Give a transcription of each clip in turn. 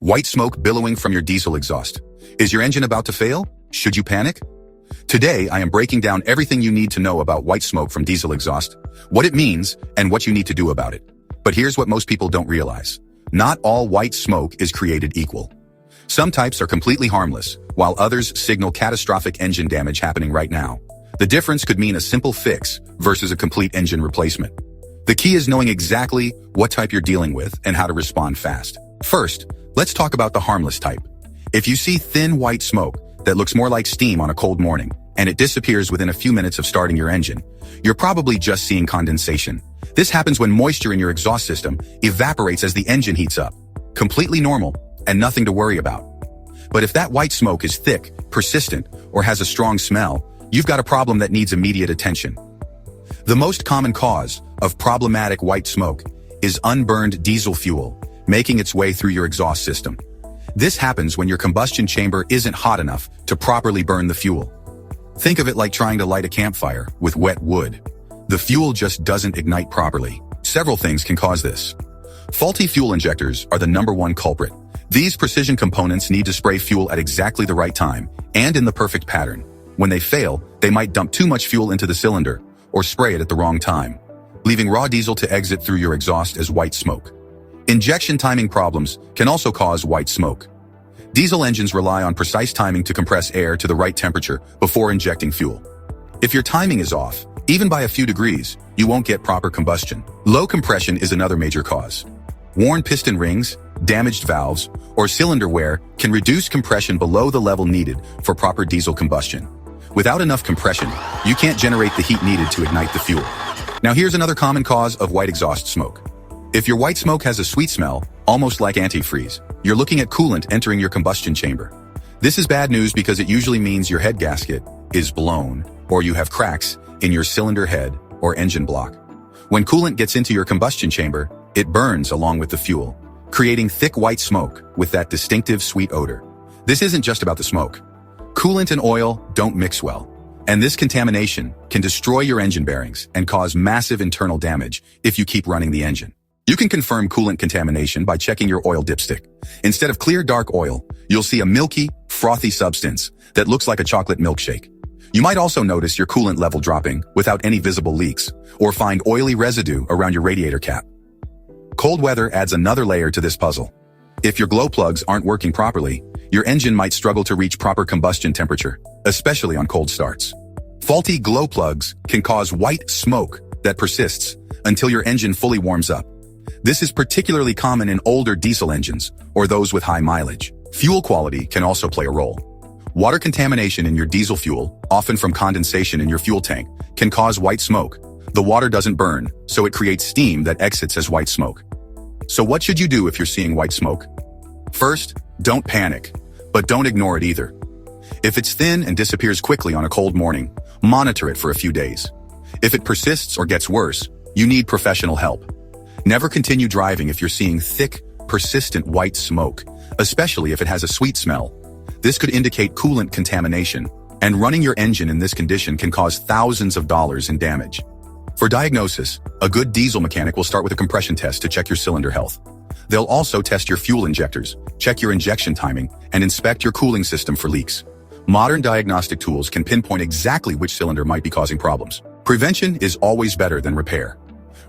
White smoke billowing from your diesel exhaust. Is your engine about to fail? Should you panic? Today, I am breaking down everything you need to know about white smoke from diesel exhaust, what it means, and what you need to do about it. But here's what most people don't realize. Not all white smoke is created equal. Some types are completely harmless, while others signal catastrophic engine damage happening right now. The difference could mean a simple fix versus a complete engine replacement. The key is knowing exactly what type you're dealing with and how to respond fast. First, let's talk about the harmless type. If you see thin white smoke that looks more like steam on a cold morning, and it disappears within a few minutes of starting your engine, you're probably just seeing condensation. This happens when moisture in your exhaust system evaporates as the engine heats up. Completely normal and nothing to worry about. But if that white smoke is thick, persistent, or has a strong smell, you've got a problem that needs immediate attention. The most common cause of problematic white smoke is unburned diesel fuel making its way through your exhaust system. This happens when your combustion chamber isn't hot enough to properly burn the fuel. Think of it like trying to light a campfire with wet wood. The fuel just doesn't ignite properly. Several things can cause this. Faulty fuel injectors are the #1 culprit. These precision components need to spray fuel at exactly the right time and in the perfect pattern. When they fail, they might dump too much fuel into the cylinder or spray it at the wrong time, leaving raw diesel to exit through your exhaust as white smoke. Injection timing problems can also cause white smoke. Diesel engines rely on precise timing to compress air to the right temperature before injecting fuel. If your timing is off, even by a few degrees, you won't get proper combustion. Low compression is another major cause. Worn piston rings, damaged valves, or cylinder wear can reduce compression below the level needed for proper diesel combustion. Without enough compression, you can't generate the heat needed to ignite the fuel. Now here's another common cause of white exhaust smoke. If your white smoke has a sweet smell, almost like antifreeze, you're looking at coolant entering your combustion chamber. This is bad news because it usually means your head gasket is blown or you have cracks in your cylinder head or engine block. When coolant gets into your combustion chamber, it burns along with the fuel, creating thick white smoke with that distinctive sweet odor. This isn't just about the smoke. Coolant and oil don't mix well, and this contamination can destroy your engine bearings and cause massive internal damage if you keep running the engine. You can confirm coolant contamination by checking your oil dipstick. Instead of clear dark oil, you'll see a milky, frothy substance that looks like a chocolate milkshake. You might also notice your coolant level dropping without any visible leaks, or find oily residue around your radiator cap. Cold weather adds another layer to this puzzle. If your glow plugs aren't working properly, your engine might struggle to reach proper combustion temperature, especially on cold starts. Faulty glow plugs can cause white smoke that persists until your engine fully warms up. This is particularly common in older diesel engines or those with high mileage. Fuel quality can also play a role. Water contamination in your diesel fuel, often from condensation in your fuel tank, can cause white smoke. The water doesn't burn, so it creates steam that exits as white smoke. So what should you do if you're seeing white smoke? First, don't panic, but don't ignore it either. If it's thin and disappears quickly on a cold morning, monitor it for a few days. If it persists or gets worse, you need professional help. Never continue driving if you're seeing thick, persistent white smoke, especially if it has a sweet smell. This could indicate coolant contamination, and running your engine in this condition can cause thousands of dollars in damage. For diagnosis, a good diesel mechanic will start with a compression test to check your cylinder health. They'll also test your fuel injectors, check your injection timing, and inspect your cooling system for leaks. Modern diagnostic tools can pinpoint exactly which cylinder might be causing problems. Prevention is always better than repair.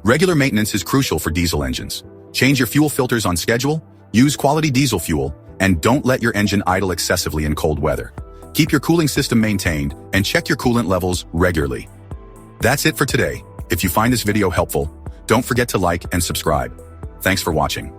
Regular maintenance is crucial for diesel engines. Change your fuel filters on schedule, use quality diesel fuel, and don't let your engine idle excessively in cold weather. Keep your cooling system maintained and check your coolant levels regularly. That's it for today. If you find this video helpful, don't forget to like and subscribe. Thanks for watching.